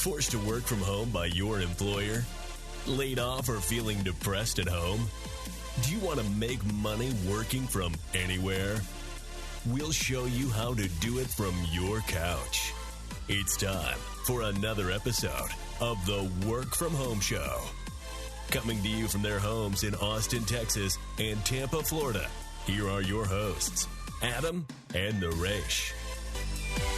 Forced to work from home by your employer? Laid off or feeling depressed at home? Do you want to make money working from anywhere? We'll show you how to do it from your couch. It's time for another episode of the Work From Home Show. Coming to you from their homes in Austin, Texas and Tampa, Florida, here are your hosts, Adam and Naresh.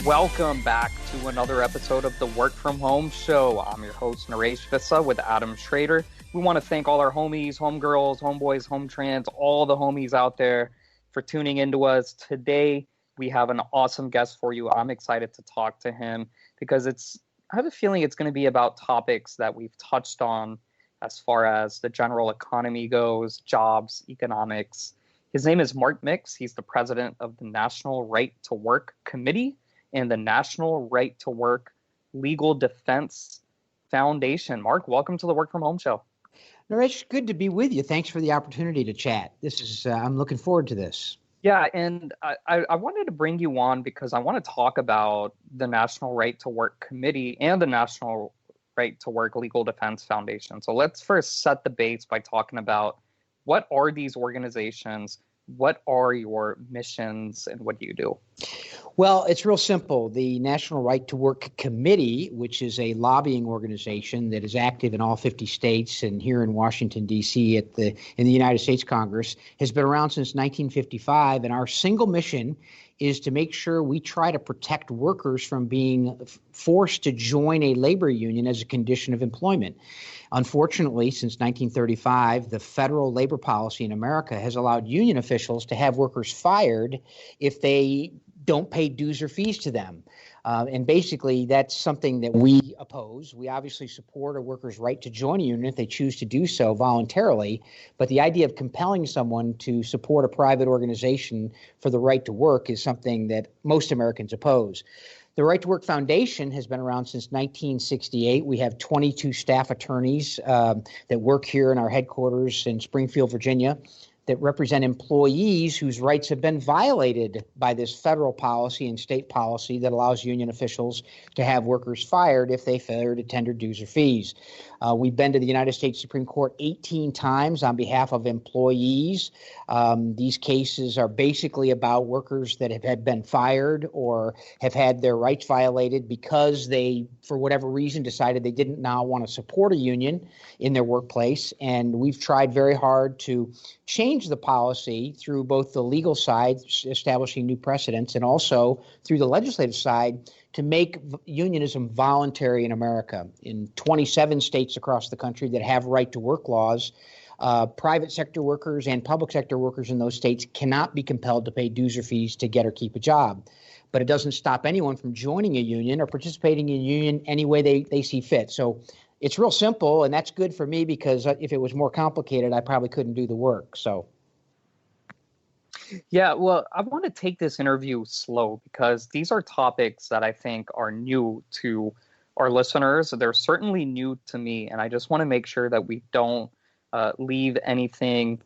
Welcome back to another episode of the Work From Home Show. I'm your host, Naresh Vissa with Adam Schrader. We want to thank all our homies, homegirls, homeboys, home trans, all the homies out there for tuning into us. Today, we have an awesome guest for you. I'm excited to talk to him because I have a feeling it's going to be about topics that we've touched on as far as the general economy goes, jobs, economics. His name is Mark Mix. He's the president of the National Right to Work Committee and the National Right to Work Legal Defense Foundation. Mark, welcome to the Work From Home Show. Naresh, good to be with you. Thanks for the opportunity to chat. I'm looking forward to this. Yeah, and I wanted to bring you on because I want to talk about the National Right to Work Committee and the National Right to Work Legal Defense Foundation. So let's first set the base by talking about what are these organizations, what are your missions, and what do you do? Well, it's real simple. The National Right to Work Committee, which is a lobbying organization that is active in all 50 states and here in Washington, D.C. in the United States Congress, has been around since 1955. And our single mission is to make sure we try to protect workers from being forced to join a labor union as a condition of employment. Unfortunately, since 1935, the federal labor policy in America has allowed union officials to have workers fired if they don't pay dues or fees to them. And basically, that's something that we oppose. We obviously support a worker's right to join a union if they choose to do so voluntarily. But the idea of compelling someone to support a private organization for the right to work is something that most Americans oppose. The Right to Work Foundation has been around since 1968. We have 22 staff attorneys that work here in our headquarters in Springfield, Virginia, that represent employees whose rights have been violated by this federal policy and state policy that allows union officials to have workers fired if they fail to tender dues or fees. We've been to the United States Supreme Court 18 times on behalf of employees. These cases are basically about workers that have been fired or have had their rights violated because they, for whatever reason, decided they didn't now want to support a union in their workplace. And we've tried very hard to change the policy through both the legal side, establishing new precedents, and also through the legislative side to make unionism voluntary in America. In 27 states across the country that have right to work laws, private sector workers and public sector workers in those states cannot be compelled to pay dues or fees to get or keep a job. But it doesn't stop anyone from joining a union or participating in a union any way they see fit. So it's real simple, and that's good for me because if it was more complicated, I probably couldn't do the work. So. Yeah, well, I want to take this interview slow because these are topics that I think are new to our listeners. They're certainly new to me, and I just want to make sure that we don't leave anything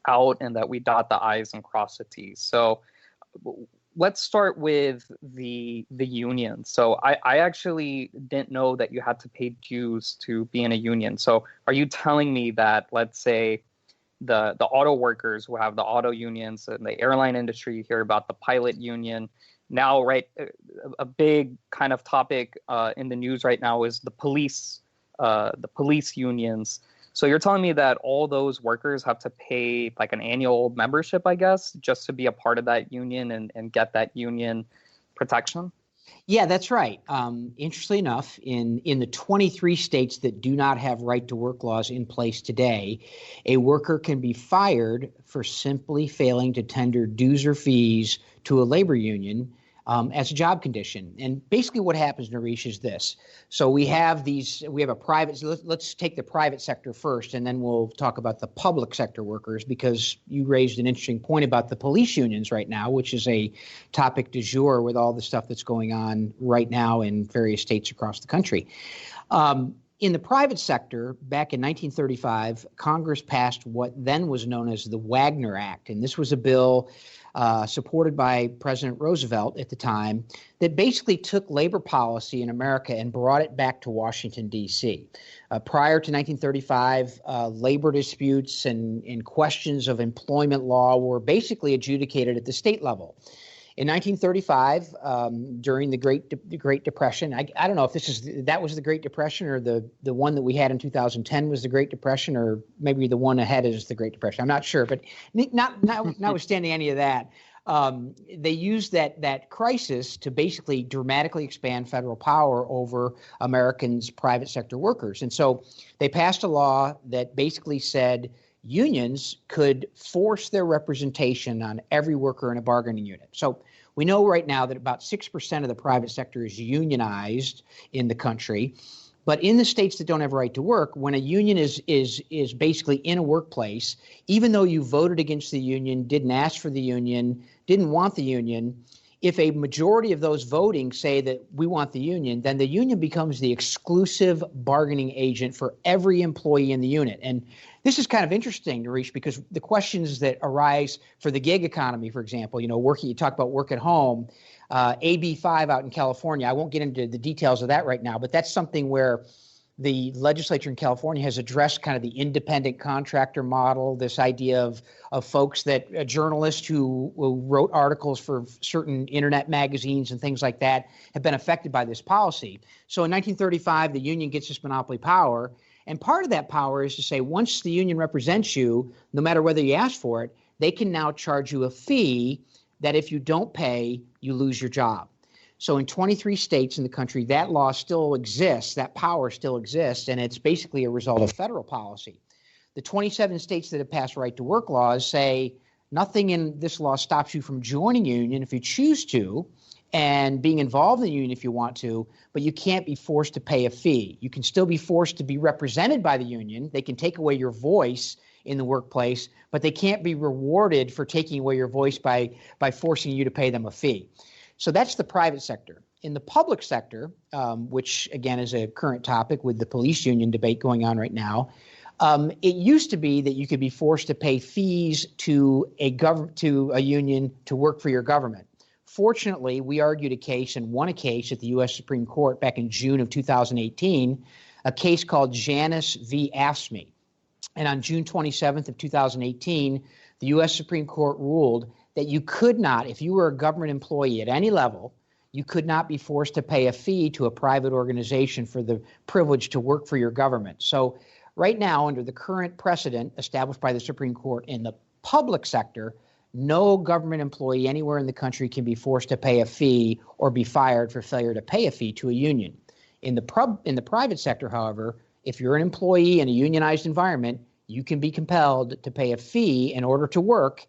out and that we dot the I's and cross the T's. So let's start with the union. So I actually didn't know that you had to pay dues to be in a union. So are you telling me that, let's say, the auto workers who have the auto unions and the airline industry, you hear about the pilot union. Now, right, a big kind of topic in the news right now is the police unions. So you're telling me that all those workers have to pay like an annual membership, I guess, just to be a part of that union and get that union protection? Yeah, that's right. Interestingly enough, in the 23 states that do not have right to work laws in place today, a worker can be fired for simply failing to tender dues or fees to a labor union as a job condition. And basically what happens, Naresh, is this. So we have a private, so let's take the private sector first, and then we'll talk about the public sector workers, because you raised an interesting point about the police unions right now, which is a topic du jour with all the stuff that's going on right now in various states across the country. In the private sector, back in 1935, Congress passed what then was known as the Wagner Act. And this was a bill supported by President Roosevelt at the time that basically took labor policy in America and brought it back to Washington, D.C. Prior to 1935, labor disputes and questions of employment law were basically adjudicated at the state level. In 1935, during the Great Depression, I don't know if that was the Great Depression or the one that we had in 2010 was the Great Depression, or maybe the one ahead is the Great Depression. I'm not sure, but notwithstanding any of that, they used that crisis to basically dramatically expand federal power over Americans' private sector workers. And so they passed a law that basically said unions could force their representation on every worker in a bargaining unit. So we know right now that about 6% of the private sector is unionized in the country. But in the states that don't have a right to work, when a union is basically in a workplace, even though you voted against the union, didn't ask for the union, didn't want the union, if a majority of those voting say that we want the union, then the union becomes the exclusive bargaining agent for every employee in the unit. And this is kind of interesting, Naresh, because the questions that arise for the gig economy, for example, you talk about work at home, AB5 out in California. I won't get into the details of that right now, but that's something where the legislature in California has addressed kind of the independent contractor model, this idea of folks that journalists who wrote articles for certain internet magazines and things like that have been affected by this policy. So in 1935, the union gets this monopoly power. And part of that power is to say, once the union represents you, no matter whether you ask for it, they can now charge you a fee that if you don't pay, you lose your job. So in 23 states in the country, that law still exists, that power still exists, and it's basically a result of federal policy. The 27 states that have passed right-to-work laws say nothing in this law stops you from joining a union if you choose to and being involved in the union if you want to, but you can't be forced to pay a fee. You can still be forced to be represented by the union. They can take away your voice in the workplace, but they can't be rewarded for taking away your voice by forcing you to pay them a fee. So that's the private sector. In the public sector, which again is a current topic with the police union debate going on right now, it used to be that you could be forced to pay fees to a union to work for your government. Fortunately, we argued a case and won a case at the U.S. Supreme Court back in June of 2018, a case called Anasch v. AFSCME. And on June 27th of 2018, the U.S. Supreme Court ruled that you could not, if you were a government employee at any level, you could not be forced to pay a fee to a private organization for the privilege to work for your government. So right now, under the current precedent established by the Supreme Court in the public sector, no government employee anywhere in the country can be forced to pay a fee or be fired for failure to pay a fee to a union. In the private sector, however, if you're an employee in a unionized environment, you can be compelled to pay a fee in order to work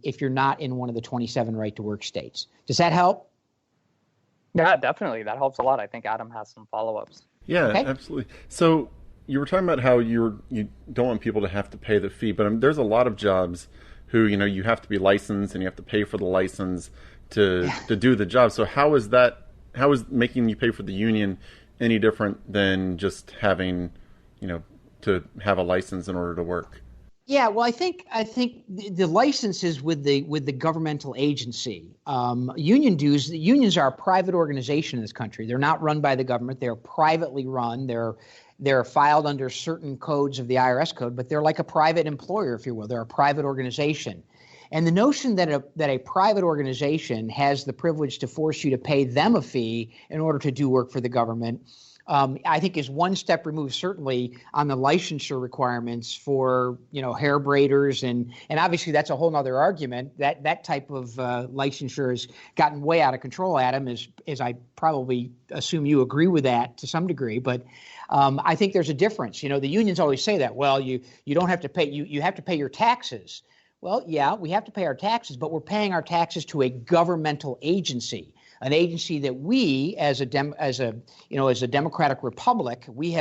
if you're not in one of the 27 right-to-work states. Does that help? Yeah, definitely. That helps a lot. I think Adam has some follow-ups. Yeah, okay. Absolutely. So you were talking about how you don't want people to have to pay the fee, but there's a lot of jobs who, you have to be licensed and you have to pay for the license to do the job. So how is making you pay for the union any different than just having, to have a license in order to work? Yeah, well, I think the license is with the governmental agency. Unions are a private organization in this country. They're not run by the government. They're privately run. They're filed under certain codes of the IRS code, but they're like a private employer, if you will. They're a private organization. And the notion that a private organization has the privilege to force you to pay them a fee in order to do work for the government, I think is one step removed, certainly, on the licensure requirements for, hair braiders. And obviously that's a whole nother argument. That type of licensure has gotten way out of control, Adam, as I probably assume you agree with that to some degree. But I think there's a difference. The unions always say that, well, you don't have to pay, you have to pay your taxes. Well, yeah, we have to pay our taxes, but we're paying our taxes to a governmental agency, an agency that we, as a democratic republic, we've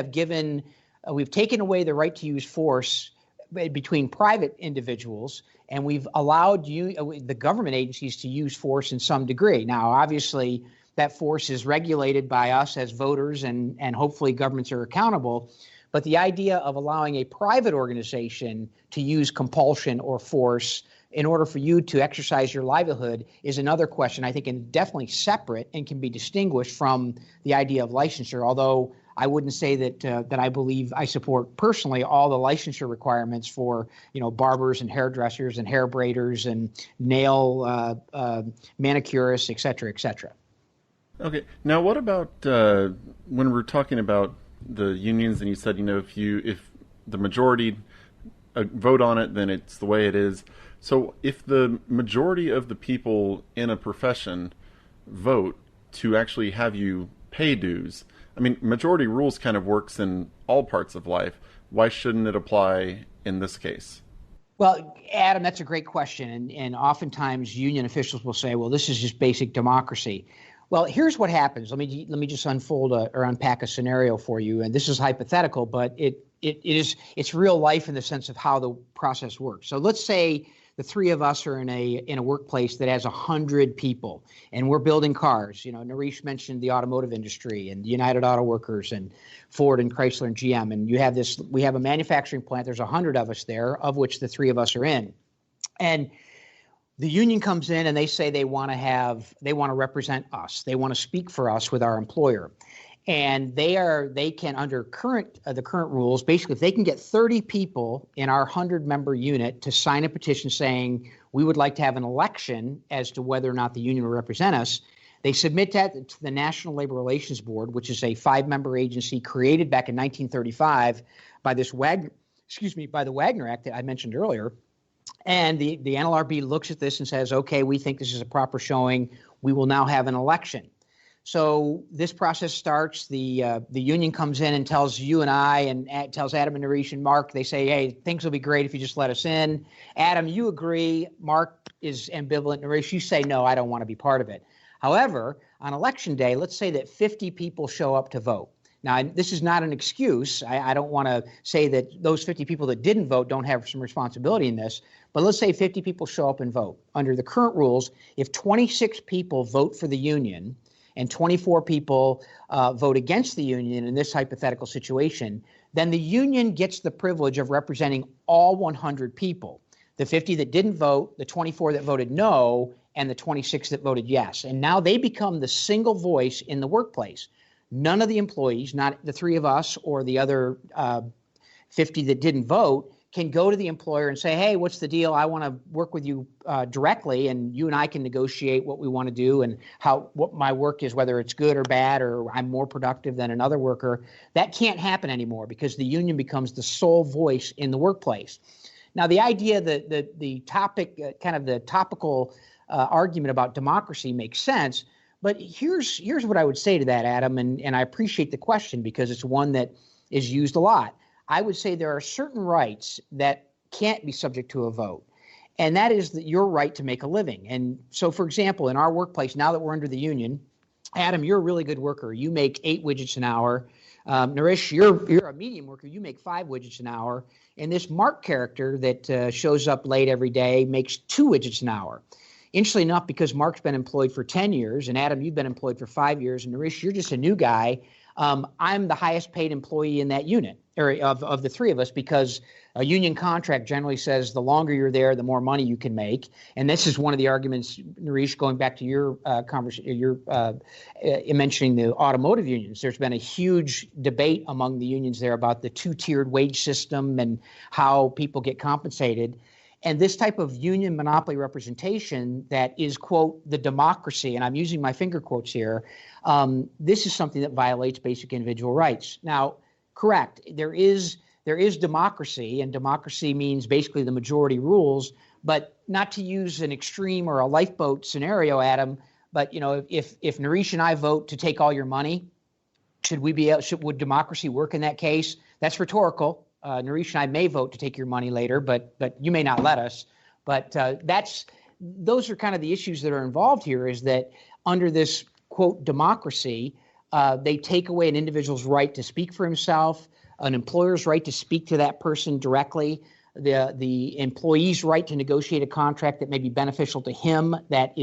taken away the right to use force between private individuals, and we've allowed the government agencies to use force in some degree. Now, obviously, that force is regulated by us as voters, and hopefully governments are accountable. But the idea of allowing a private organization to use compulsion or force in order for you to exercise your livelihood is another question, I think, and definitely separate and can be distinguished from the idea of licensure, although I wouldn't say that I believe I support personally all the licensure requirements for, barbers and hairdressers and hair braiders and nail manicurists, et cetera, et cetera. Okay. Now, what about when we're talking about the unions, and you said, if the majority vote on it, then it's the way it is. So if the majority of the people in a profession vote to actually have you pay dues, I mean, majority rules kind of works in all parts of life. Why shouldn't it apply in this case? Well, Adam, that's a great question. And oftentimes union officials will say, well, this is just basic democracy. Well, here's what happens. Let me just unpack a scenario for you. And this is hypothetical, but it's real life in the sense of how the process works. So let's say the three of us are in a workplace that has 100 people, and we're building cars. Naresh mentioned the automotive industry and the United Auto Workers and Ford and Chrysler and GM. And we have a manufacturing plant. There's 100 of us there, of which the three of us are in. And the union comes in and they say they want to represent us. They want to speak for us with our employer. And they can, under the current rules, basically, if they can get 30 people in our 100-member unit to sign a petition saying we would like to have an election as to whether or not the union will represent us, they submit that to the National Labor Relations Board, which is a 5-member agency created back in 1935 by the Wagner Act that I mentioned earlier. And the NLRB looks at this and says, okay, we think this is a proper showing. We will now have an election. So this process starts. The union comes in and tells you and I, and tells Adam and Naresh and Mark. They say, hey, things will be great if you just let us in. Adam, you agree. Mark is ambivalent. Naresh, you say, no, I don't want to be part of it. However, on election day, let's say that 50 people show up to vote. Now, this is not an excuse. I don't want to say that those 50 people that didn't vote don't have some responsibility in this. But let's say 50 people show up and vote. Under the current rules, if 26 people vote for the union and 24 people vote against the union in this hypothetical situation, then the union gets the privilege of representing all 100 people. The 50 that didn't vote, the 24 that voted no, and the 26 that voted yes. And now they become the single voice in the workplace. None of the employees, not the three of us or the other 50 that didn't vote, can go to the employer and say, hey, what's the deal? I want to work with you directly, and you and I can negotiate what we want to do and what my work is, whether it's good or bad, or I'm more productive than another worker. That can't happen anymore because the union becomes the sole voice in the workplace. Now, the idea that the topic, kind of the topical argument about democracy makes sense, but here's what I would say to that, Adam, and I appreciate the question because it's one that is used a lot. I would say there are certain rights that can't be subject to a vote, and that is your right to make a living. And so, for example, in our workplace, now that we're under the union, Adam, you're a really good worker. You make 8 widgets an hour. Naresh, you're a medium worker. You make 5 widgets an hour. And this Mark character that shows up late every day makes 2 widgets an hour. Interestingly enough, because Mark's been employed for 10 years, and Adam, you've been employed for 5 years, and Naresh, you're just a new guy. I'm the highest paid employee in that unit, or of the three of us, because a union contract generally says the longer you're there, the more money you can make. And this is one of the arguments, Naresh, going back to your conversation, mentioning the automotive unions. There's been a huge debate among the unions there about the 2-tiered wage system and how people get compensated. And this type of union monopoly representation that is, quote, the democracy, and I'm using my finger quotes here, this is something that violates basic individual rights. Now, correct, there is democracy, and democracy means basically the majority rules, but not to use an extreme or a lifeboat scenario, Adam, but if Naresh and I vote to take all your money, would democracy work in that case? That's rhetorical. Naresh and I may vote to take your money later, but you may not let us. But those are kind of the issues that are involved here, is that under this, quote, democracy, they take away an individual's right to speak for himself, an employer's right to speak to that person directly, the employee's right to negotiate a contract that may be beneficial to him, that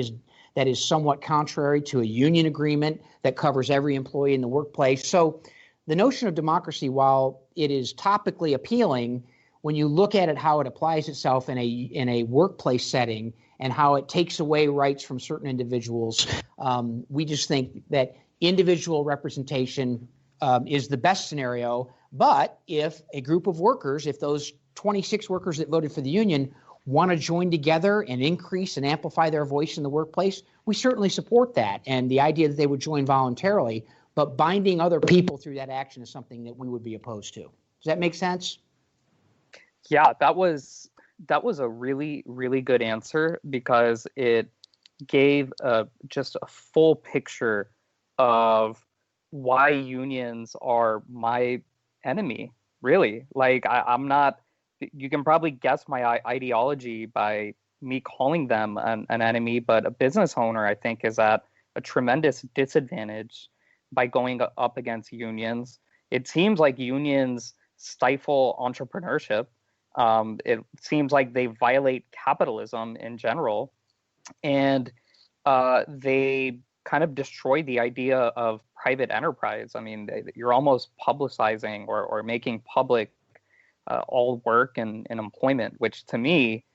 that is somewhat contrary to a union agreement that covers every employee in the workplace. So the notion of democracy, while it is topically appealing, when you look at it, how it applies itself in a workplace setting and how it takes away rights from certain individuals, we just think that individual representation is the best scenario. But if a group of workers, if those 26 workers that voted for the union want to join together and increase and amplify their voice in the workplace, we certainly support that. And the idea that they would join voluntarily, but binding other people through that action is something that we would be opposed to. Does that make sense? Yeah, that was a really, really good answer, because it gave just a full picture of why unions are my enemy, really. Like, I'm not, you can probably guess my ideology by me calling them an enemy, but a business owner, I think, is at a tremendous disadvantage by going up against unions. It seems like unions stifle entrepreneurship. It seems like they violate capitalism in general, and they kind of destroy the idea of private enterprise. I mean, you're almost publicizing or making public all work and employment, which to me,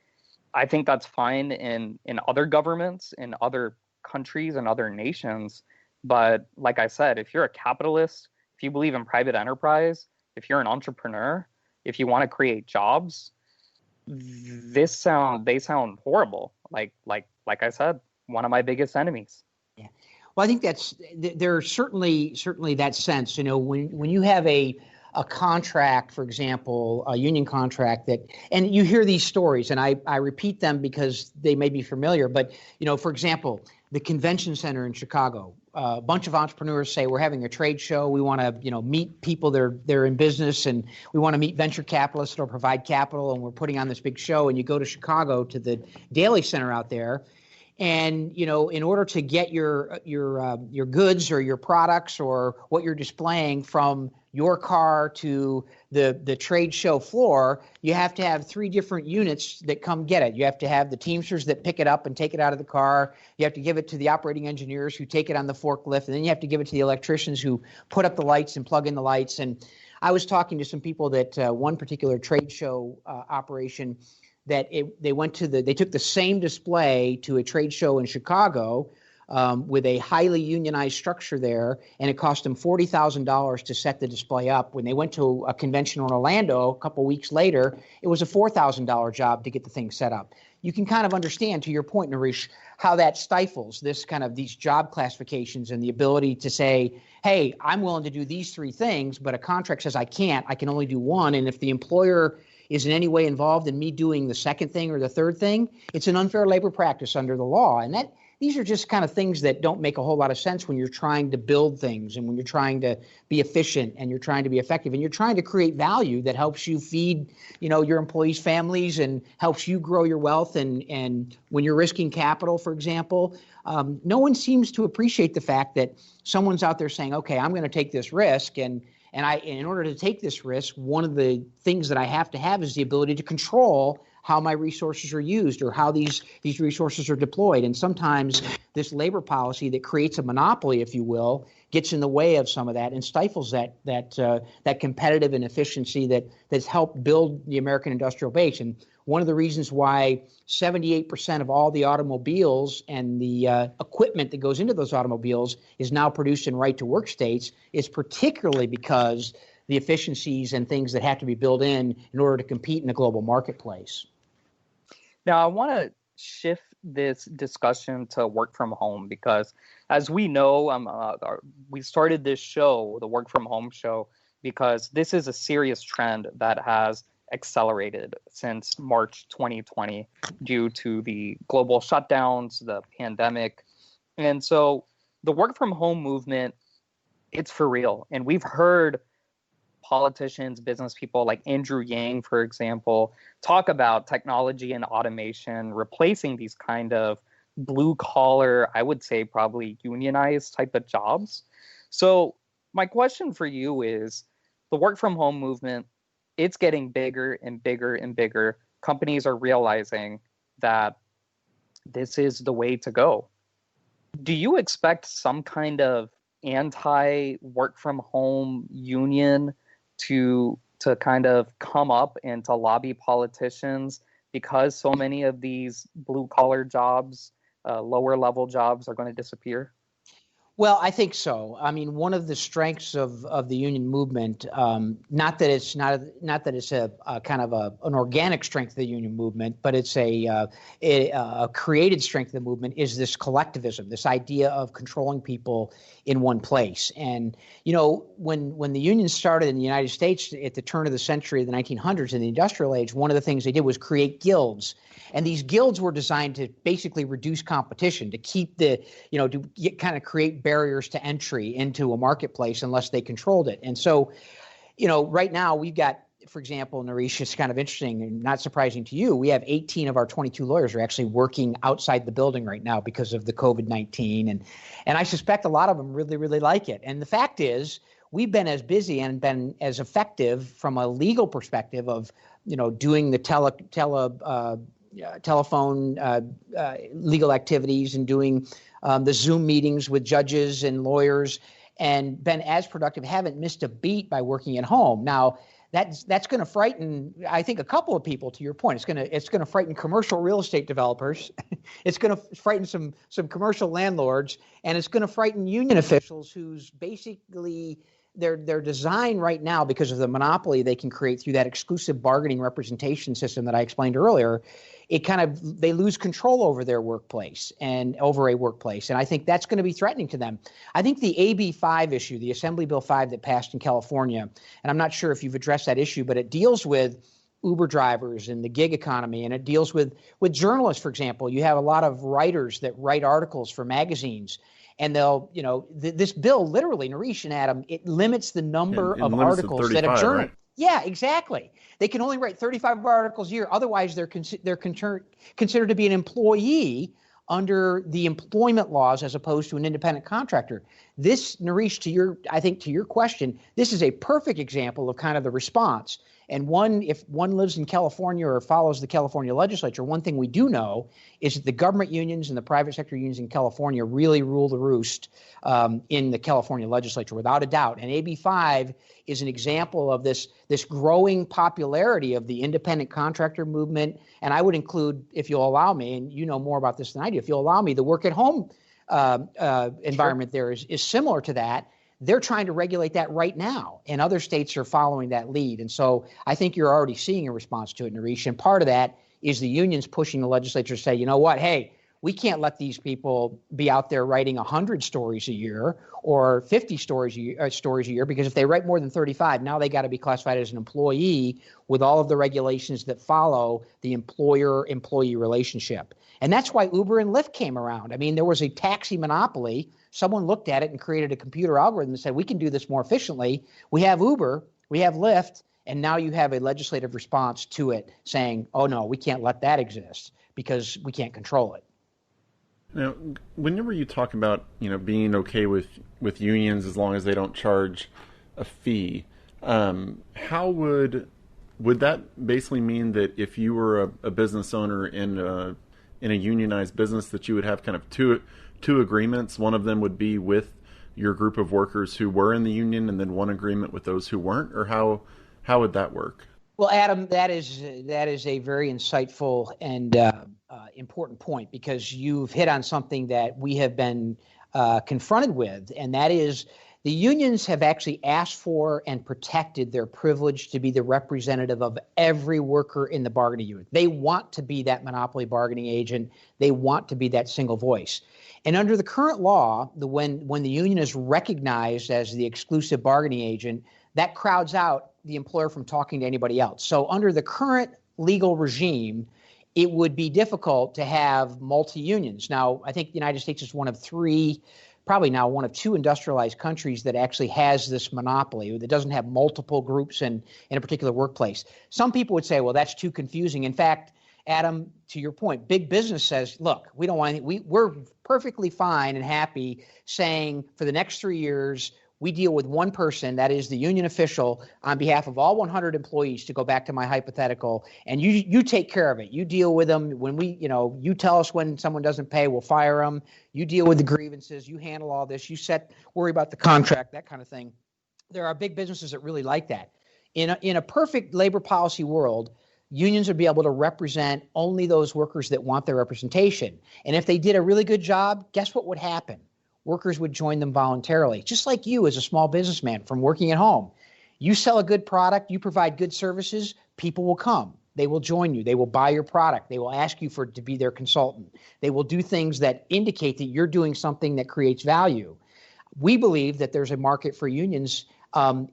I think that's fine in other governments, in other countries and other nations. But like I said, if you're a capitalist, if you believe in private enterprise, if you're an entrepreneur, if you want to create jobs, they sound horrible. Like I said, one of my biggest enemies. Yeah. Well, I think there's certainly that sense. You know, when you have a contract, for example, a union contract and you hear these stories, and I repeat them because they may be familiar, but, you know, for example, the convention center in Chicago, a bunch of entrepreneurs say, we're having a trade show. We want to, you know, meet people they're in business, and we want to meet venture capitalists that will provide capital, and we're putting on this big show. And you go to Chicago to the Daily Center out there, and, you know, in order to get your goods or your products or what you're displaying from your car to the trade show floor, you have to have 3 different units that come get it. You have to have the Teamsters that pick it up and take it out of the car. You have to give it to the operating engineers who take it on the forklift. And then you have to give it to the electricians who put up the lights and plug in the lights. And I was talking to some people that one particular trade show operation that they took the same display to a trade show in Chicago with a highly unionized structure there, and it cost them $40,000 to set the display up. When they went to a convention in Orlando a couple weeks later, it was a $4,000 job to get the thing set up. You can kind of understand, to your point, Naresh, how that stifles these job classifications and the ability to say, hey, I'm willing to do these 3 things, but a contract says I can't. I can only do one. And if the employer is in any way involved in me doing the second thing or the third thing, it's an unfair labor practice under the law. And these are just kind of things that don't make a whole lot of sense when you're trying to build things, and when you're trying to be efficient, and you're trying to be effective, and you're trying to create value that helps you feed, you know, your employees' families and helps you grow your wealth. And when you're risking capital, for example, no one seems to appreciate the fact that someone's out there saying, okay, I'm going to take this risk, and in order to take this risk, one of the things that I have to have is the ability to control how my resources are used or how these resources are deployed. And sometimes this labor policy that creates a monopoly, if you will, gets in the way of some of that and stifles that competitive and efficiency that's helped build the American industrial base. And one of the reasons why 78% of all the automobiles and the equipment that goes into those automobiles is now produced in right-to-work states is particularly because the efficiencies and things that have to be built in order to compete in a global marketplace. Now, I want to shift this discussion to work from home, because as we know, we started this show, the work from home show, because this is a serious trend that has accelerated since March 2020 due to the global shutdowns, the pandemic. And so the work from home movement, it's for real. And we've heard politicians, business people like Andrew Yang, for example, talk about technology and automation replacing these kind of blue collar, I would say probably unionized type of jobs. So my question for you is, the work from home movement, it's getting bigger and bigger and bigger. Companies are realizing that this is the way to go. Do you expect some kind of anti-work from home union to kind of come up and to lobby politicians because so many of these blue collar jobs, lower level jobs are going to disappear? Well, I think so. I mean, one of the strengths of the union movement, not that it's a kind of an organic strength of the union movement, but it's a created strength of the movement, is this collectivism, this idea of controlling people in one place. And when the unions started in the United States at the turn of the century, the 1900s, in the industrial age, one of the things they did was create guilds. And these guilds were designed to basically reduce competition, to keep kind of create barriers to entry into a marketplace unless they controlled it. And so, right now we've got, for example, Naresh, it's kind of interesting and not surprising to you, we have 18 of our 22 lawyers are actually working outside the building right now because of the COVID-19. And I suspect a lot of them really, really like it. And the fact is, we've been as busy and been as effective from a legal perspective of, doing the telephone legal activities and doing the Zoom meetings with judges and lawyers, and been as productive, haven't missed a beat by working at home. Now, that's going to frighten, I think, a couple of people. To your point, it's going to frighten commercial real estate developers. It's going to frighten some commercial landlords, and it's going to frighten union officials who's basically their design right now, because of the monopoly they can create through that exclusive bargaining representation system that I explained earlier. They lose control over their workplace and over a workplace. And I think that's going to be threatening to them. I think the AB5 issue, the Assembly Bill 5 that passed in California, and I'm not sure if you've addressed that issue, but it deals with Uber drivers and the gig economy, and it deals with journalists, for example. You have a lot of writers that write articles for magazines, and they'll, this bill literally, Naresh and Adam, it limits the number of articles that a journal. Right? Yeah, exactly. They can only write 35 articles a year. Otherwise, they're considered to be an employee under the employment laws as opposed to an independent contractor. This, Naresh, to your question, this is a perfect example of kind of the response. And if one lives in California or follows the California legislature, one thing we do know is that the government unions and the private sector unions in California really rule the roost in the California legislature, without a doubt. And AB5 is an example of this growing popularity of the independent contractor movement. And I would include, if you'll allow me, and you know more about this than I do, if you'll allow me, the work at home environment there is similar to that. They're trying to regulate that right now, and other states are following that lead. And so I think you're already seeing a response to it, Naresh. And part of that is the unions pushing the legislature to say, you know what, hey, we can't let these people be out there writing 100 stories a year or 50 stories a year, because if they write more than 35, now they got to be classified as an employee with all of the regulations that follow the employer-employee relationship. And that's why Uber and Lyft came around. I mean, there was a taxi monopoly. Someone looked at it and created a computer algorithm and said, we can do this more efficiently. We have Uber, we have Lyft, and now you have a legislative response to it saying, oh, no, we can't let that exist because we can't control it. Now, whenever you talk about, being okay with unions as long as they don't charge a fee, how would that basically mean that if you were a business owner in a unionized business, that you would have kind of two agreements? One of them would be with your group of workers who were in the union, and then one agreement with those who weren't, or how would that work? Well, Adam, that is a very insightful and important point, because you've hit on something that we have been confronted with, and that is the unions have actually asked for and protected their privilege to be the representative of every worker in the bargaining unit. They want to be that monopoly bargaining agent. They want to be that single voice. And under the current law, when the union is recognized as the exclusive bargaining agent, that crowds out the employer from talking to anybody else. So under the current legal regime, it would be difficult to have multi-unions. Now, I think the United States is one of three, probably now one of two industrialized countries that actually has this monopoly, that doesn't have multiple groups in a particular workplace. Some people would say, well, that's too confusing. In fact, Adam, to your point, big business says, look, we don't want anything. We're perfectly fine and happy saying for the next 3 years, We deal with one person, that is the union official, on behalf of all 100 employees, to go back to my hypothetical, and you take care of it. You deal with them. When you tell us when someone doesn't pay, we'll fire them. You deal with the grievances. You handle all this. Worry about the contract, that kind of thing. There are big businesses that really like that. In a perfect labor policy world, unions would be able to represent only those workers that want their representation. And if they did a really good job, guess what would happen? Workers would join them voluntarily, just like you as a small businessman from working at home. You sell a good product, you provide good services, people will come. They will join you. They will buy your product. They will ask you to be their consultant. They will do things that indicate that you're doing something that creates value. We believe that there's a market for unions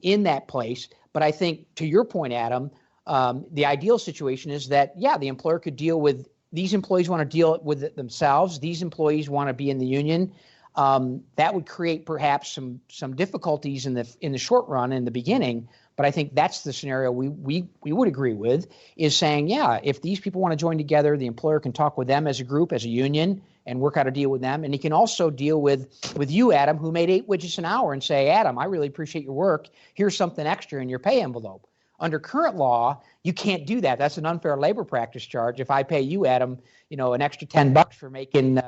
in that place. But I think, to your point, Adam, the ideal situation is that, the employer could deal with these employees, want to deal with it themselves. These employees want to be in the union. That would create perhaps some difficulties in the short run in the beginning. But I think that's the scenario we would agree with, is saying, if these people want to join together, the employer can talk with them as a group, as a union, and work out a deal with them. And he can also deal with you, Adam, who made 8 widgets an hour, and say, Adam, I really appreciate your work. Here's something extra in your pay envelope. Under current law, you can't do that. That's an unfair labor practice charge. If I pay you, Adam, an extra $10 for making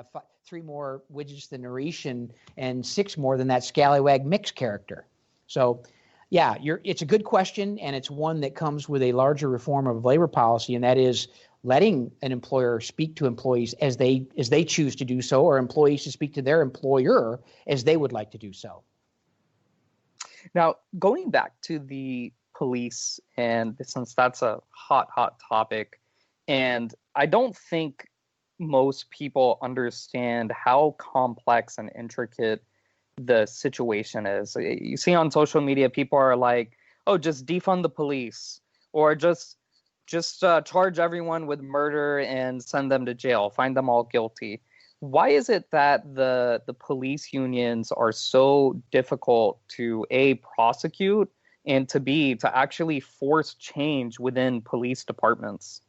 3 more widgets than Naresh and 6 more than that scallywag mix character. So, it's a good question, and it's one that comes with a larger reform of labor policy, and that is letting an employer speak to employees as they choose to do so, or employees to speak to their employer as they would like to do so. Now, going back to the police, and since that's a hot topic, and I don't think most people understand how complex and intricate the situation is. You see on social media, people are like, oh, just defund the police, or just charge everyone with murder and send them to jail, find them all guilty. Why is it that the police unions are so difficult to A, prosecute, and to actually force change within police departments?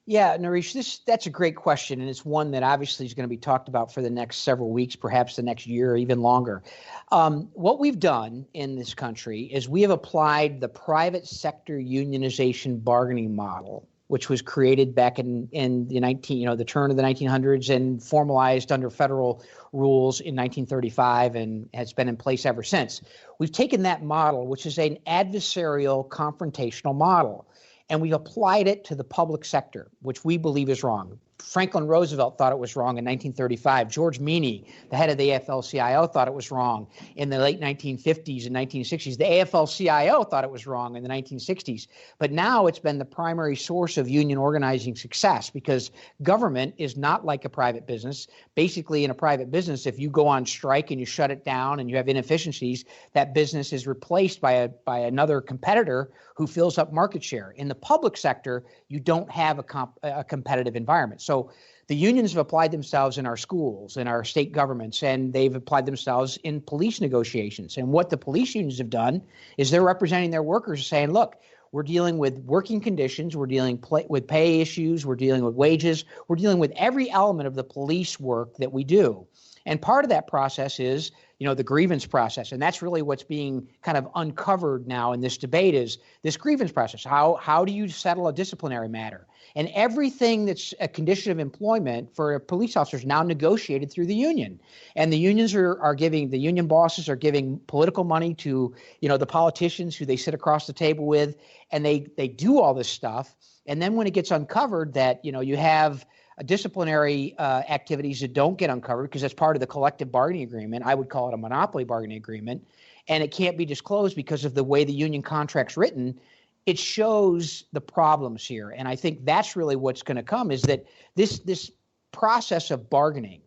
Yeah, Naresh, that's a great question, and it's one that obviously is going to be talked about for the next several weeks, perhaps the next year, or even longer. What we've done in this country is we have applied the private sector unionization bargaining model, which was created back in the turn of the 1900s and formalized under federal rules in 1935 and has been in place ever since. We've taken that model, which is an adversarial confrontational model, and we've applied it to the public sector, which we believe is wrong. Franklin Roosevelt thought it was wrong in 1935. George Meany, the head of the AFL-CIO, thought it was wrong in the late 1950s and 1960s. The AFL-CIO thought it was wrong in the 1960s. But now it's been the primary source of union organizing success, because government is not like a private business. Basically, in a private business, if you go on strike and you shut it down and you have inefficiencies, that business is replaced by another competitor who fills up market share. In the public sector, you don't have a competitive environment. So the unions have applied themselves in our schools, in our state governments, and they've applied themselves in police negotiations. And what the police unions have done is they're representing their workers, saying, look, we're dealing with working conditions, we're dealing with pay issues, we're dealing with wages, we're dealing with every element of the police work that we do. And part of that process is, the grievance process. And that's really what's being kind of uncovered now in this debate, is this grievance process. How do you settle a disciplinary matter? And everything that's a condition of employment for a police officer is now negotiated through the union. And the unions the union bosses are giving political money to, the politicians who they sit across the table with, and they do all this stuff. And then when it gets uncovered that, you have disciplinary activities that don't get uncovered because that's part of the collective bargaining agreement. I would call it a monopoly bargaining agreement, and it can't be disclosed because of the way the union contract's written. It shows the problems here, and I think that's really what's going to come, is that this process of bargaining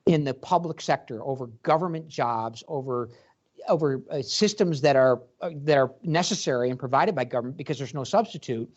in the public sector over government jobs, over systems that are necessary and provided by government because there's no substitute.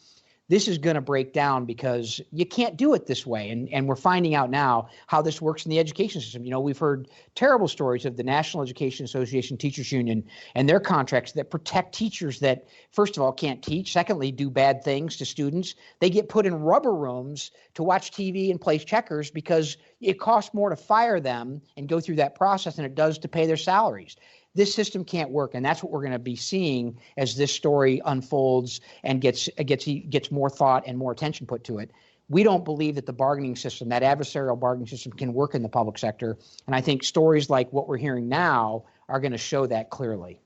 This is going to break down because you can't do it this way. And we're finding out now how this works in the education system. We've heard terrible stories of the National Education Association Teachers Union and their contracts that protect teachers that, first of all, can't teach, secondly, do bad things to students. They get put in rubber rooms to watch TV and play checkers because it costs more to fire them and go through that process than it does to pay their salaries. this system can't work. And that's what we're going to be seeing as this story unfolds and gets more thought and more attention put to it. We don't believe that the bargaining system, that adversarial bargaining system, can work in the public sector. And I think stories like what we're hearing now are going to show that clearly.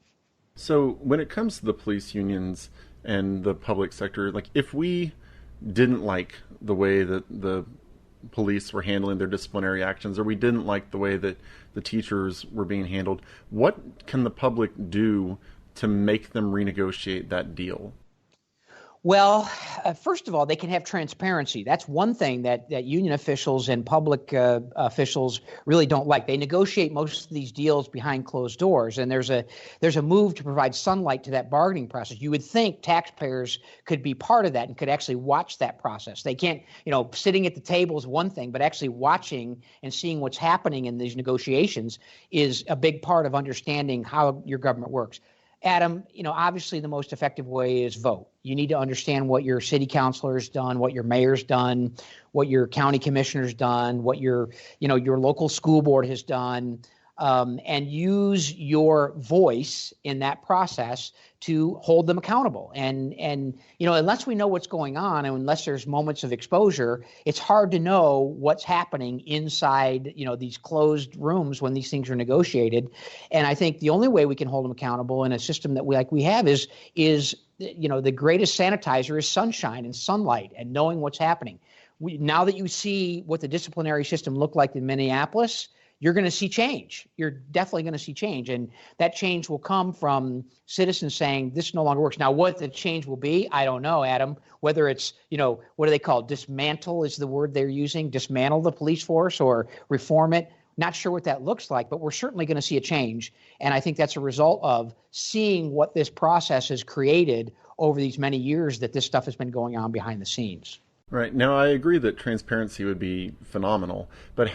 So when it comes to the police unions and the public sector, like if we didn't like the way that the police were handling their disciplinary actions, or we didn't like the way that the teachers were being handled, what can the public do to make them renegotiate that deal? Well, first of all, they can have transparency. That's one thing that union officials and public officials really don't like. They negotiate most of these deals behind closed doors, and there's a move to provide sunlight to that bargaining process. You would think taxpayers could be part of that and could actually watch that process. They can't, sitting at the table is one thing, but actually watching and seeing what's happening in these negotiations is a big part of understanding how your government works. Adam, obviously the most effective way is vote. You need to understand what your city councilor's done, what your mayor's done, what your county commissioner's done, what your local school board has done, and use your voice in that process to hold them accountable. And unless we know what's going on and unless there's moments of exposure, it's hard to know what's happening inside, these closed rooms when these things are negotiated. And I think the only way we can hold them accountable in a system that we have is the greatest sanitizer is sunshine and sunlight and knowing what's happening. Now that you see what the disciplinary system looked like in Minneapolis, you're going to see change. You're definitely going to see change. And that change will come from citizens saying this no longer works. Now, what the change will be, I don't know, Adam, whether it's, what do they call it? Dismantle is the word they're using, dismantle the police force or reform it. Not sure what that looks like, but we're certainly going to see a change. And I think that's a result of seeing what this process has created over these many years that this stuff has been going on behind the scenes. Right. Now, I agree that transparency would be phenomenal, but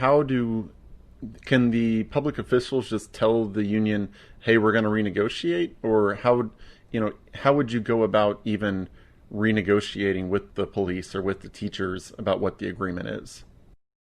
can the public officials just tell the union, hey, we're going to renegotiate? Or how would you go about even renegotiating with the police or with the teachers about what the agreement is?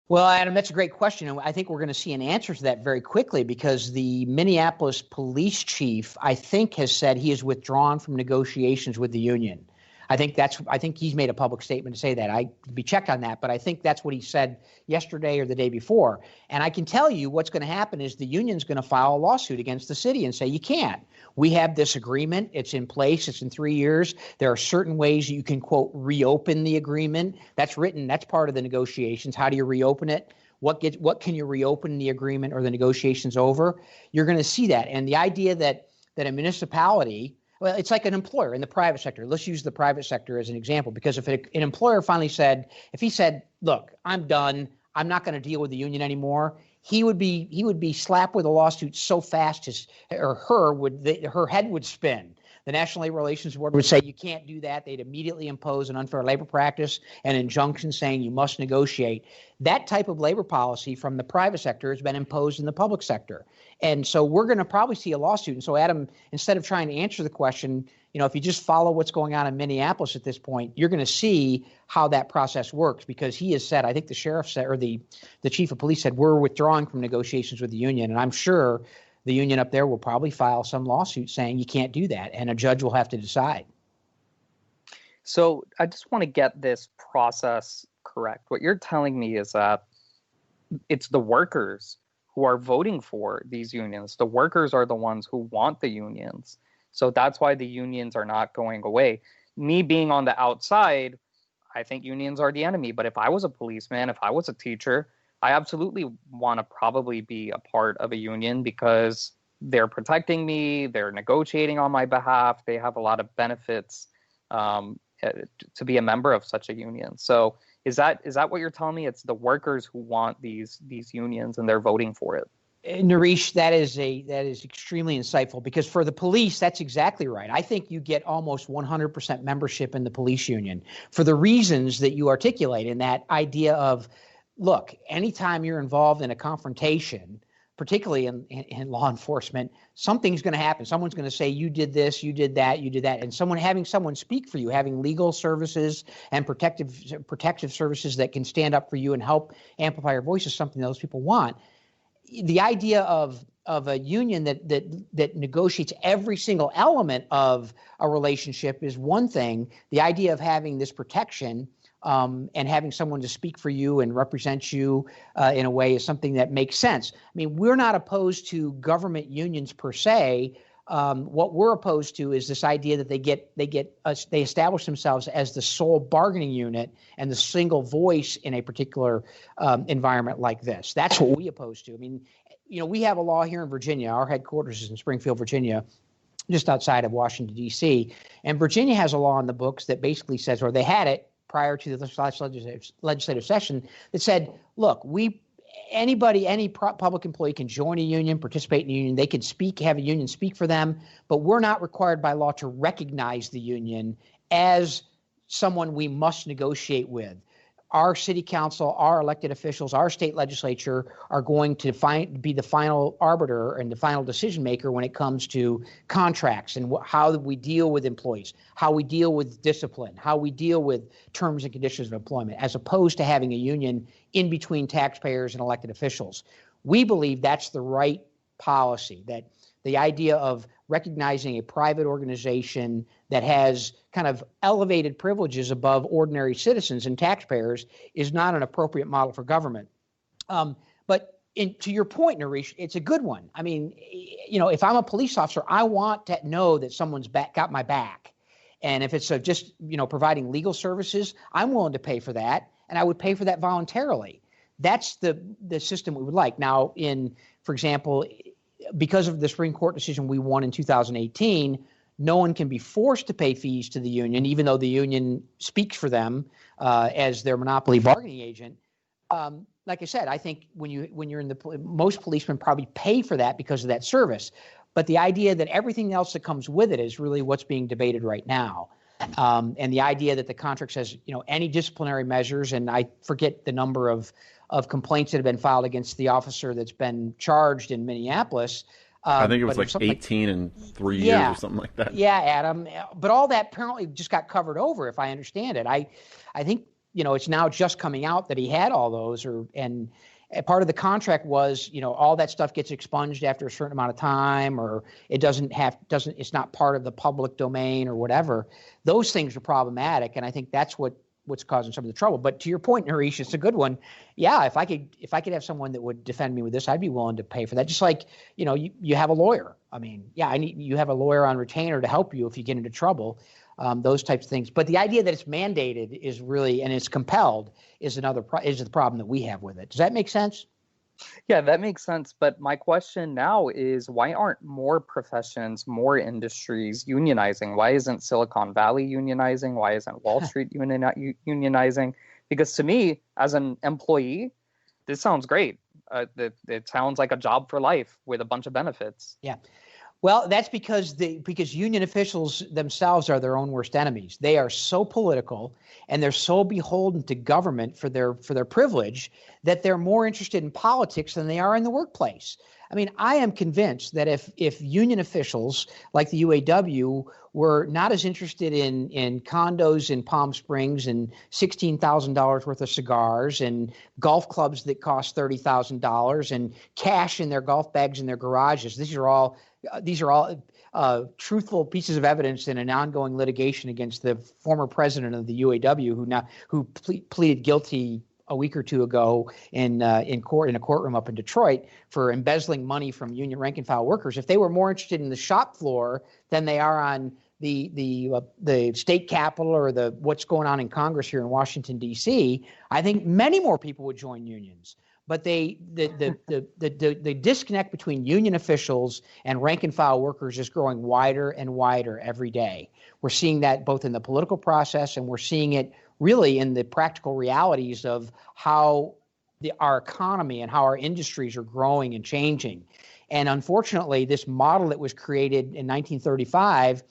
Well, Adam, that's a great question. And I think we're going to see an answer to that very quickly because the Minneapolis police chief, I think, has said he is withdrawn from negotiations with the union. I think he's made a public statement to say that. I could be checked on that, but I think that's what he said yesterday or the day before. And I can tell you what's going to happen is the union's going to file a lawsuit against the city and say, you can't. We have this agreement. It's in place. It's in 3 years. There are certain ways you can, quote, reopen the agreement. That's written. That's part of the negotiations. How do you reopen it? What can you reopen the agreement or the negotiations over? You're going to see that. And the idea that a municipality, well, it's like an employer in the private sector. Let's use the private sector as an example, because if an employer finally said, look, I'm done, I'm not going to deal with the union anymore, he would be slapped with a lawsuit so fast her head would spin. The National Labor Relations Board would say you can't do that. They'd immediately impose an unfair labor practice, an injunction saying you must negotiate. That type of labor policy from the private sector has been imposed in the public sector. And so we're going to probably see a lawsuit. And so, Adam, instead of trying to answer the question, if you just follow what's going on in Minneapolis at this point, you're going to see how that process works, because he has said, I think the sheriff said, or the chief of police said, we're withdrawing from negotiations with the union. And I'm sure the union up there will probably file some lawsuit saying you can't do that, and a judge will have to decide. So I just want to get this process correct. What you're telling me is that it's the workers who are voting for these unions. The workers are the ones who want the unions. So that's why the unions are not going away. Me being on the outside, I think unions are the enemy. But if I was a policeman, if I was a teacher, I absolutely want to probably be a part of a union because they're protecting me, they're negotiating on my behalf, they have a lot of benefits to be a member of such a union. So is that what you're telling me? It's the workers who want these unions and they're voting for it. Naresh, that is extremely insightful, because for the police, that's exactly right. I think you get almost 100% membership in the police union for the reasons that you articulate, in that idea of, look, anytime you're involved in a confrontation, particularly in law enforcement, something's going to happen. Someone's going to say, you did this, you did that, you did that. And having someone speak for you, having legal services and protective services that can stand up for you and help amplify your voice is something those people want. the idea of a union that negotiates every single element of a relationship is one thing. The idea of having this protection and having someone to speak for you and represent you in a way is something that makes sense. I mean, we're not opposed to government unions per se. What we're opposed to is this idea that they establish themselves as the sole bargaining unit and the single voice in a particular environment like this. That's what we oppose to. I mean, we have a law here in Virginia. Our headquarters is in Springfield, Virginia, just outside of Washington, D.C. And Virginia has a law in the books that basically says, or they had it prior to the last legislative session, that said, look, any public employee can join a union, participate in a union. They can have a union speak for them, but we're not required by law to recognize the union as someone we must negotiate with. Our city council, our elected officials, our state legislature are going to be the final arbiter and the final decision maker when it comes to contracts and how we deal with employees, how we deal with discipline, how we deal with terms and conditions of employment, as opposed to having a union in between taxpayers and elected officials. We believe that's the right policy, that the idea of recognizing a private organization that has kind of elevated privileges above ordinary citizens and taxpayers is not an appropriate model for government. But to your point, Naresh, it's a good one. I mean, if I'm a police officer, I want to know that someone's got my back. And if it's just providing legal services, I'm willing to pay for that, and I would pay for that voluntarily. That's the system we would like. Now, for example, because of the Supreme Court decision we won in 2018, no one can be forced to pay fees to the union, even though the union speaks for them as their monopoly bargaining agent. Like I said, I think when you're in most policemen probably pay for that because of that service. But the idea that everything else that comes with it is really what's being debated right now. And the idea that the contract says, any disciplinary measures, and I forget the number of complaints that have been filed against the officer that's been charged in Minneapolis. I think it was like 18 in 3 years or something like that. Yeah, Adam. But all that apparently just got covered over, if I understand it. I think, it's now just coming out that he had all those, and part of the contract was, all that stuff gets expunged after a certain amount of time, or it's not part of the public domain or whatever. Those things are problematic, and I think that's what's causing some of the trouble. But to your point, Naresh, it's a good one. Yeah, if I could have someone that would defend me with this, I'd be willing to pay for that. Just like, you have a lawyer. I mean, yeah, you have a lawyer on retainer to help you if you get into trouble. Those types of things. But the idea that it's mandated is really, and it's compelled, is the problem that we have with it. Does that make sense? Yeah, that makes sense. But my question now is, why aren't more professions, more industries unionizing? Why isn't Silicon Valley unionizing? Why isn't Wall Street unionizing? Because to me, as an employee, this sounds great. It sounds like a job for life with a bunch of benefits. Yeah. Well, that's because union officials themselves are their own worst enemies. They are so political and they're so beholden to government for their privilege that they're more interested in politics than they are in the workplace. I mean, I am convinced that if union officials like the UAW were not as interested in condos in Palm Springs and $16,000 worth of cigars and golf clubs that cost $30,000 and cash in their golf bags in their garages, these are all truthful pieces of evidence in an ongoing litigation against the former president of the UAW, who pleaded guilty a week or two ago in a courtroom up in Detroit for embezzling money from union rank and file workers. If they were more interested in the shop floor than they are on the state capitol or what's going on in Congress here in Washington, D.C., I think many more people would join unions. But the disconnect between union officials and rank and file workers is growing wider and wider every day. We're seeing that both in the political process, and we're seeing it really in the practical realities of how our economy and how our industries are growing and changing. And unfortunately, this model that was created in 1935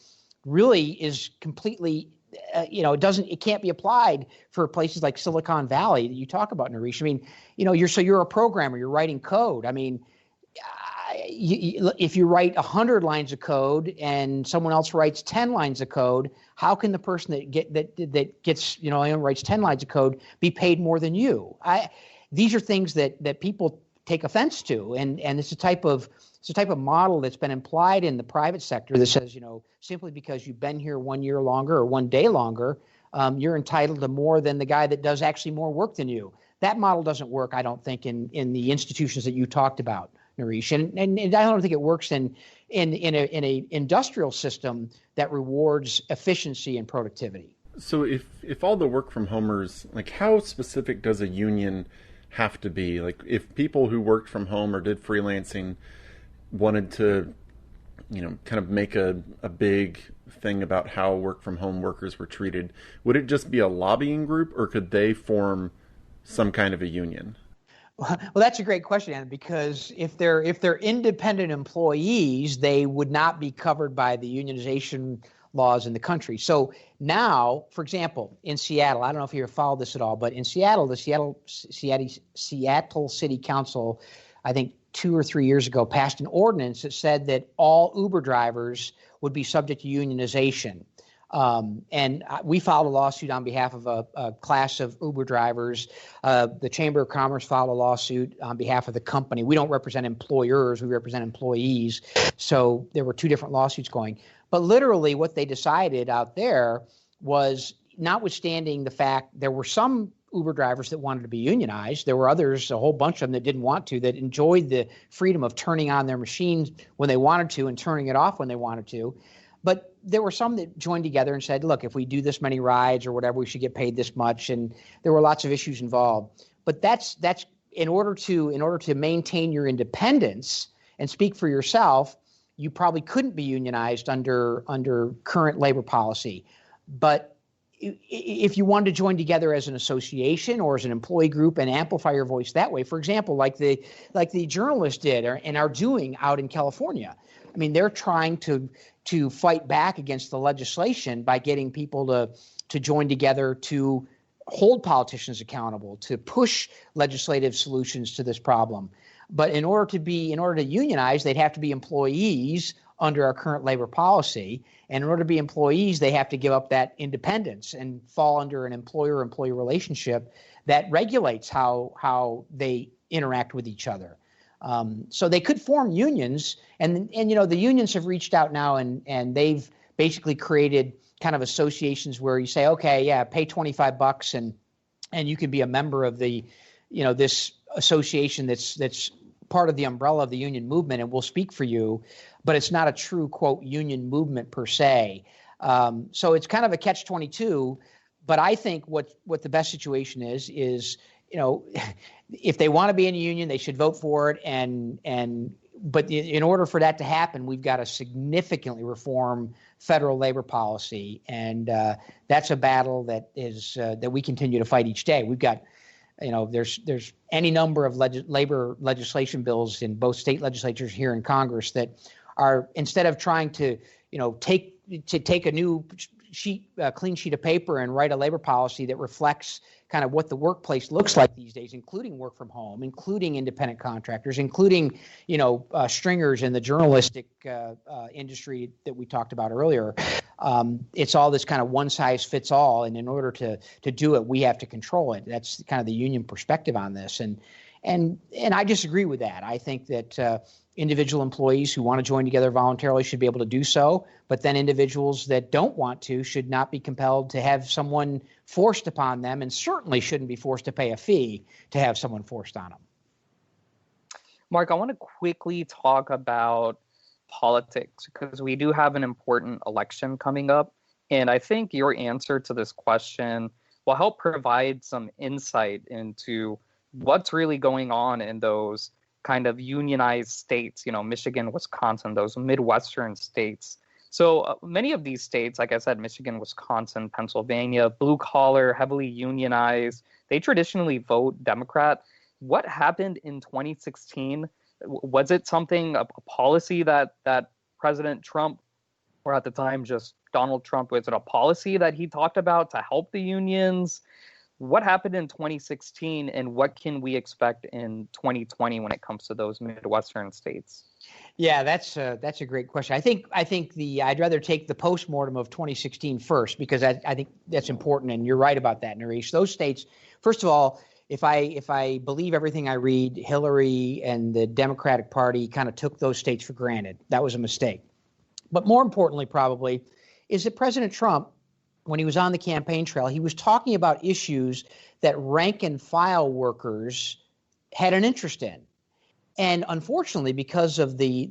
really is completely it can't be applied for places like Silicon Valley that you talk about, Naresh. I mean, you're a programmer, you're writing code. I mean, if you write 100 lines of code and someone else writes 10 lines of code, how can the person that writes 10 lines of code be paid more than you? These are things that people take offense to. And it's a type of model that's been implied in the private sector that says, simply because you've been here 1 year longer or 1 day longer, you're entitled to more than the guy that does actually more work than you. That model doesn't work, I don't think, in the institutions that you talked about, Naresh. And I don't think it works in a industrial system that rewards efficiency and productivity. So if all the work from homers, like, how specific does a union have to be? Like, if people who worked from home or did freelancing wanted to, kind of make a big thing about how work from home workers were treated, would it just be a lobbying group, or could they form some kind of a union? Well, that's a great question, Anna, because if they're independent employees, they would not be covered by the unionization laws in the country. So now, for example, in Seattle, I don't know if you have followed this at all, but in Seattle, the Seattle City Council, I think 2 or 3 years ago, passed an ordinance that said that all Uber drivers would be subject to unionization. And we filed a lawsuit on behalf of a class of Uber drivers. The Chamber of Commerce filed a lawsuit on behalf of the company. We don't represent employers, we represent employees. So there were 2 different lawsuits going. But literally what they decided out there was, notwithstanding the fact there were some Uber drivers that wanted to be unionized, there were others, a whole bunch of them that didn't want to, that enjoyed the freedom of turning on their machines when they wanted to and turning it off when they wanted to. But there were some that joined together and said, look, if we do this many rides or whatever, we should get paid this much. And there were lots of issues involved. But that's in order to maintain your independence and speak for yourself, you probably couldn't be unionized under current labor policy. But if you wanted to join together as an association or as an employee group and amplify your voice that way, for example, like the journalists did and are doing out in California. I mean, they're trying to fight back against the legislation by getting people to join together to hold politicians accountable, to push legislative solutions to this problem. But in order to unionize, they'd have to be employees under our current labor policy. And in order to be employees, they have to give up that independence and fall under an employer-employee relationship that regulates how they interact with each other. So they could form unions, and the unions have reached out now, and they've basically created kind of associations where you say, okay, yeah, pay $25 and you can be a member of the, this association that's part of the umbrella of the union movement, and we'll speak for you, but it's not a true, quote, union movement per se. So it's kind of a catch-22, but I think what the best situation is, if they want to be in a union, they should vote for it. But in order for that to happen, we've got to significantly reform federal labor policy, and that's a battle that we continue to fight each day. We've got, there's any number of labor legislation bills in both state legislatures here in Congress that are, instead of trying to take a new clean sheet of paper and write a labor policy that reflects kind of what the workplace looks like these days, including work from home, including independent contractors, including, stringers in the journalistic industry that we talked about earlier. It's all this kind of one size fits all. And in order to do it, we have to control it. That's kind of the union perspective on this. And I disagree with that. I think that individual employees who want to join together voluntarily should be able to do so, but then individuals that don't want to should not be compelled to have someone forced upon them, and certainly shouldn't be forced to pay a fee to have someone forced on them. Mark, I want to quickly talk about politics because we do have an important election coming up, and I think your answer to this question will help provide some insight into what's really going on in those kind of unionized states, Michigan, Wisconsin, those Midwestern states. So many of these states, like I said, Michigan, Wisconsin, Pennsylvania, blue collar, heavily unionized, they traditionally vote Democrat. What happened in 2016? Was it a policy that President Trump, or at the time just Donald Trump, was it a policy that he talked about to help the unions? What happened in 2016, and what can we expect in 2020 when it comes to those Midwestern states? Yeah, that's a great question. I think I'd rather take the postmortem of 2016 first, because I think that's important, and you're right about that, Naresh. Those states, first of all, if I believe everything I read, Hillary and the Democratic Party kind of took those states for granted. That was a mistake. But more importantly, probably, is that President Trump, when he was on the campaign trail, he was talking about issues that rank and file workers had an interest in. And unfortunately, because of the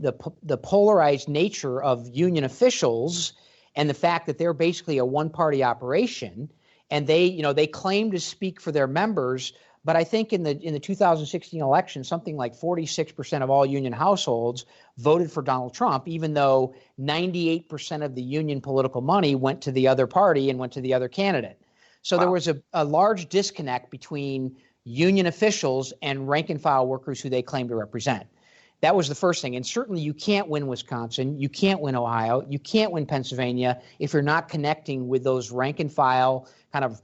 polarized nature of union officials and the fact that they're basically a one-party operation, and they claim to speak for their members, but I think in the 2016 election, something like 46% of all union households voted for Donald Trump, even though 98% of the union political money went to the other party and went to the other candidate. So There was a large disconnect between union officials and rank and file workers who they claim to represent. That was the first thing. And certainly you can't win Wisconsin, you can't win Ohio, you can't win Pennsylvania if you're not connecting with those rank and file kind of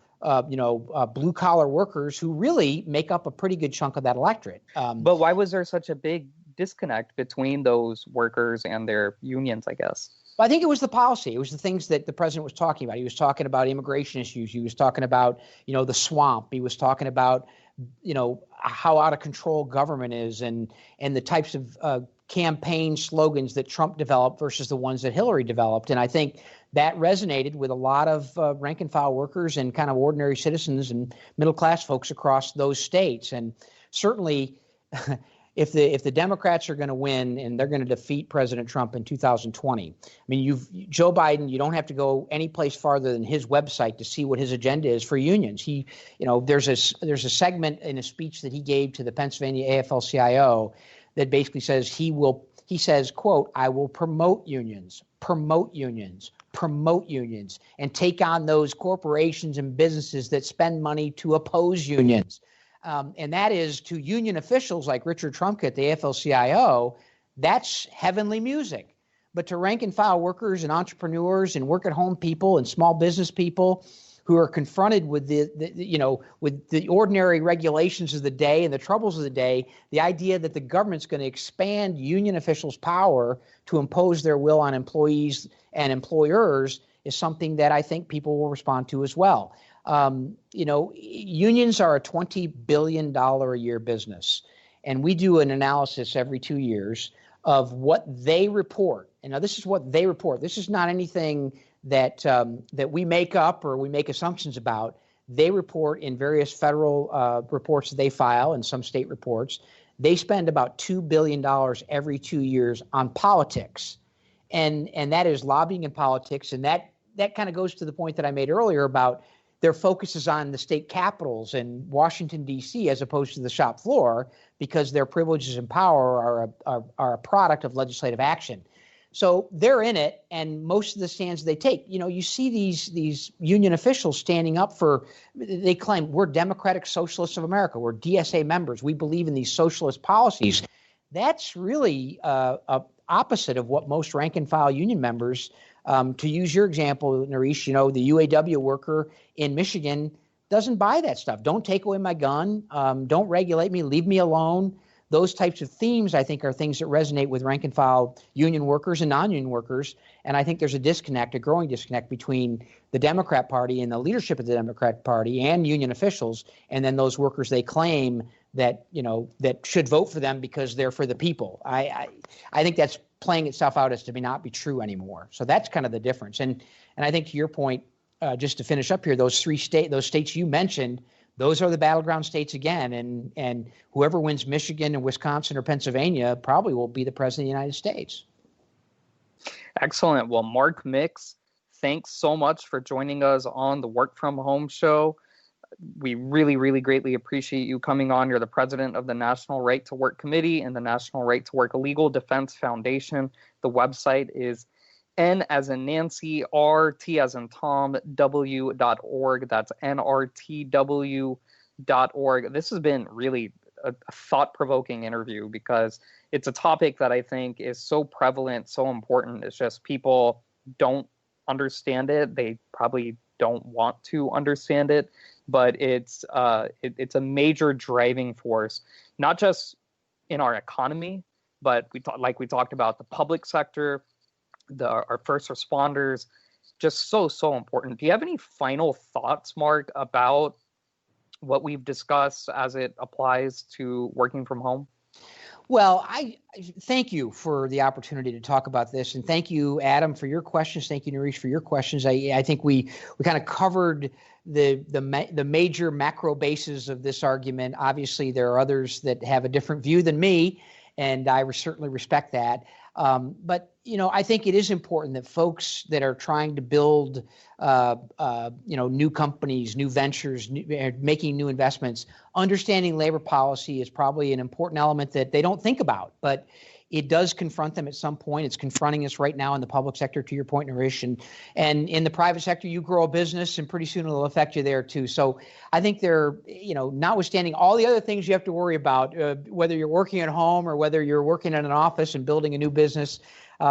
blue collar workers who really make up a pretty good chunk of that electorate. But why was there such a big disconnect between those workers and their unions, I guess? Well, I think it was the policy. It was the things that the president was talking about. He was talking about immigration issues. He was talking about, the swamp. He was talking about, how out of control government is and the types of campaign slogans that Trump developed versus the ones that Hillary developed. And I think that resonated with a lot of rank and file workers and kind of ordinary citizens and middle class folks across those states. And certainly if the Democrats are going to win and they're going to defeat President Trump in 2020, I mean, Joe Biden, you don't have to go any place farther than his website to see what his agenda is for unions. There's a segment in a speech that he gave to the Pennsylvania AFL-CIO that basically says he says, quote, "I will promote unions, and take on those corporations and businesses that spend money to oppose unions." And that is, to union officials like Richard Trumka at the AFL-CIO, that's heavenly music. But to rank and file workers and entrepreneurs and work at home people and small business people who are confronted with with the ordinary regulations of the day and the troubles of the day, the idea that the government's going to expand union officials' power to impose their will on employees and employers is something that I think people will respond to as well. Unions are a $20 billion a year business, and we do an analysis every 2 years of what they report. And now this is what they report. This is not anything that we make up or we make assumptions about. They report in various federal reports that they file and some state reports. They spend about $2 billion every 2 years on politics, and that is lobbying and politics. And that kind of goes to the point that I made earlier about their focus is on the state capitals and Washington, D.C., as opposed to the shop floor, because their privileges and power are a product of legislative action. So they're in it, and most of the stands they take, you see these union officials standing up for, they claim we're Democratic Socialists of America, we're DSA members, we believe in these socialist policies. That's really opposite of what most rank and file union members, to use your example, Naresh, the UAW worker in Michigan doesn't buy that stuff. Don't take away my gun. Don't regulate me. Leave me alone. Those types of themes, I think, are things that resonate with rank and file union workers and non-union workers. And I think there's a growing disconnect between the Democrat Party and the leadership of the Democrat Party and union officials, and then those workers they claim that should vote for them because they're for the people. I think that's playing itself out as to not be true anymore. So that's kind of the difference. And I think to your point, just to finish up here, those states you mentioned, those are the battleground states again. And whoever wins Michigan and Wisconsin or Pennsylvania probably will be the president of the United States. Excellent. Well, Mark Mix, thanks so much for joining us on the Work From Home show. We really, really greatly appreciate you coming on. You're the president of the National Right to Work Committee and the National Right to Work Legal Defense Foundation. The website is N as in Nancy, R, T as in Tom, W.org. That's NRTW.org. This has been really a thought-provoking interview because it's a topic that I think is so prevalent, so important. It's just people don't understand it. They probably don't want to understand it, but it's a major driving force, not just in our economy, but we talked about the public sector, our first responders, just so important. Do you have any final thoughts, Mark, about what we've discussed as it applies to working from home? Well, I thank you for the opportunity to talk about this, and thank you, Adam, for your questions. Thank you, Naresh, for your questions. I think we kind of covered the major macro bases of this argument. Obviously, there are others that have a different view than me, and I certainly respect that. But I think it is important that folks that are trying to build, new companies, new ventures, making new investments, understanding labor policy is probably an important element that they don't think about, but it does confront them at some point. It's confronting us right now in the public sector, to your point, Naresh, and in the private sector, you grow a business and pretty soon it'll affect you there too. So I think they're, notwithstanding all the other things you have to worry about, whether you're working at home or whether you're working in an office and building a new business,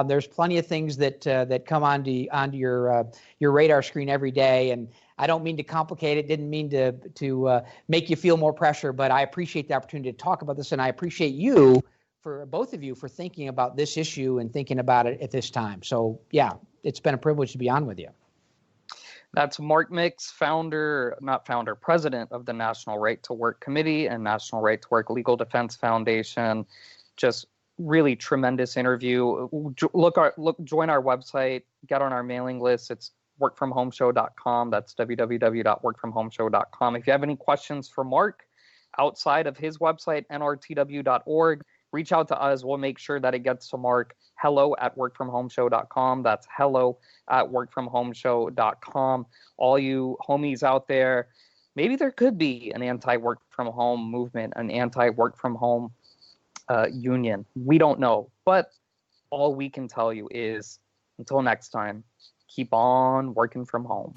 there's plenty of things that come onto your radar screen every day. And I don't mean to complicate it. Didn't mean to make you feel more pressure, but I appreciate the opportunity to talk about this, and I appreciate you, for both of you, for thinking about this issue and thinking about it at this time. So yeah, it's been a privilege to be on with you. That's Mark Mix, president of the National Right to Work Committee and National Right to Work Legal Defense Foundation. Just really tremendous interview. Join our website, get on our mailing list. It's workfromhomeshow.com. That's www.workfromhomeshow.com. If you have any questions for Mark outside of his website, nrtw.org, reach out to us. We'll make sure that it gets to Mark. hello@workfromhomeshow.com. That's hello@workfromhomeshow.com. All you homies out there, maybe there could be an anti-work from home movement, an anti-work from home union. We don't know. But all we can tell you is, until next time, keep on working from home.